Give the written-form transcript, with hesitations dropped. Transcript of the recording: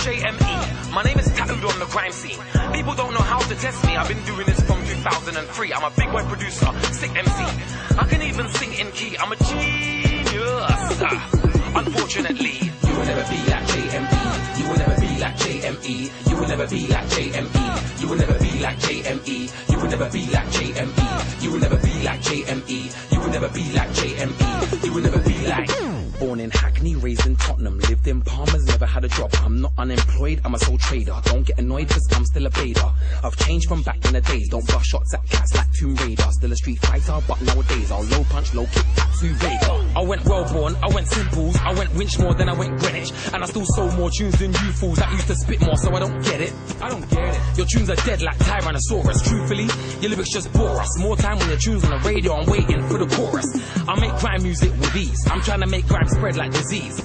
JME. My name is tattooed on the crime scene. People don't know how to test me. I've been doing this from 2003. I'm a big boy producer, sick MC. I can even sing in key. I'm a genius. Unfortunately, you will never be like JME. You will never be like JME. You will never be like JME. You will never be like JME. You will never be like JME. You will never be like JME. You will never be like JME. You will never be like. Born in Hackney, raised in Tottenham, lived in Palmer's, never had a job. I'm not unemployed, I'm a sole trader. Don't get annoyed cause I'm still a bader. I've changed from back in the days, don't bust shots at cats like Tomb Raider. Still a street fighter, but nowadays I'll low punch, low kick, tattoo Vader. I went Wellborn, I went Simples, I went Winchmore, then I went Greenwich. And I still sold more tunes than you fools that used to spit more, so I don't get it. I don't get it. Your tunes are dead like Tyrannosaurus. Truthfully, your lyrics just bore us. More time when your tunes on the radio, I'm waiting for the chorus. I make crime music with ease. I'm trying to make crime spread like disease.